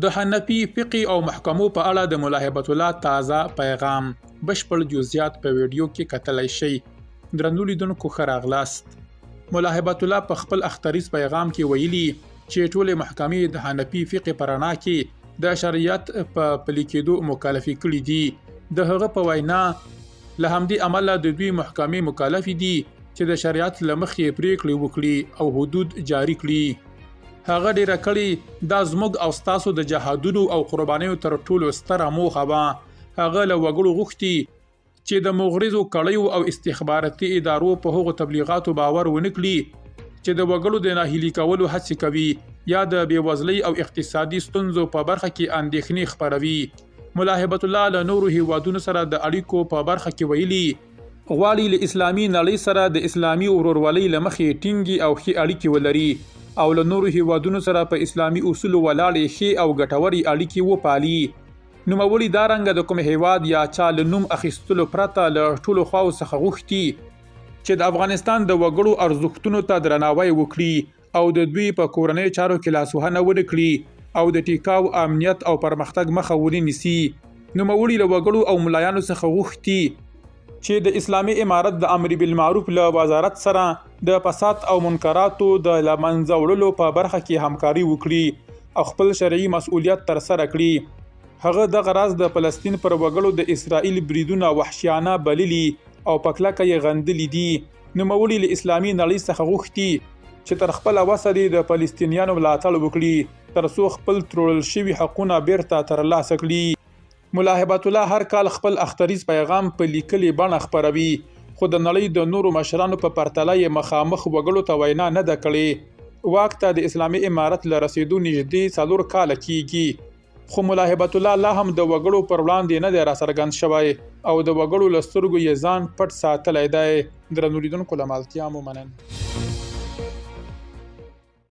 د حنفي فقه او محکمو په اړه د مولا هیبت الله تازه پیغام بشپړ جزئیات په ویډیو کې کتلای شئ. درنو لیدونکو ښه راغلاست. مولا هیبت الله په خپل اختریز پیغام کې ویلي چې ټولې محکمې د حنفي فقه په رڼا کې د شریعت په پلي کېدو مکلفې کړي دي. د هغه په وینا له همدې امله د دوی محکمې مکلفې دي چې د شریعت له مخې پریکړې وکړي او حدود جاری کړي. هغه ډیره کړي دا زموږ او ستاسو د جهادونو او قربانیو تر ټولو ستره موخه وه. هغه له وګړو غوښتي چې د مغرضو کړیو او استخباراتي ادارو په هغو تبلیغاتو باور ونه کړي چې د وګړو د ناهیلي کولو هڅې کوي یا د بېوزلۍ او اقتصادي ستونزو په برخه کې اندېښنې خپروي. مولا هیبت الله له نورو هیوادونو سره د اړیکو په برخه کې ویلي غواړي له اسلامي نړۍ سره د اسلامي ورورولۍ له مخې ټینګې او ښې اړیکې ولري او له نورو هیوادونو سره په اسلامي اصولو ولاړې ښې او ګټورې اړیکې وپالي. نوموړي دا رنګه د کوم هیواد یا چا له نوم اخیستلو پرته له ټولو خواو څخه غوښتي چې د افغانستان د وګړو ارزښتونو ته درناوی وکړي او د دوی په کورنیو چارو کې لاسوهنه ونه کړي او د ټیکاو امنیت او پرمختګ مخه ونه نیسي. نوموړي له وګړو او ملایانو څخه غوښتي چې د اسلامي امارت د امر بالمعروف له وزارت سره د فساد او منکراتو د له منځه وړلو په برخه کې همکاري وکړي او خپل شرعي مسؤلیت ترسره کړي. هغه دغه راز د فلسطین پر وګړو د اسرائیل بریدونه وحشیانه بللي او په کلکه یې غندلي دي. نوموړي له اسلامي نړۍ څخه غوښتي چې تر خپله وسه دې د فلسطینیانو ملاتړ وکړي تر څو خپل تړل شوي حقونه بیرته ترلاسه کړي. مولا هیبت الله هر کال خپل اختریز پیغام په لیکلې بڼه خپروي خو د نړۍ د نورو مشرانو په پرتله یې مخامخ وګړو ته وینا نه ده کړې. واک ته د اسلامي امارت له رسېدو نږدې 4 کاله کیږي خو مولا هیبت الله لا هم د وګړو پر وړاندې نه دی راڅرګند شوی او د وګړو له سترګو یې ځان پټ ساتلی دی. درنو لیدونکو له ملتیا مو مننه.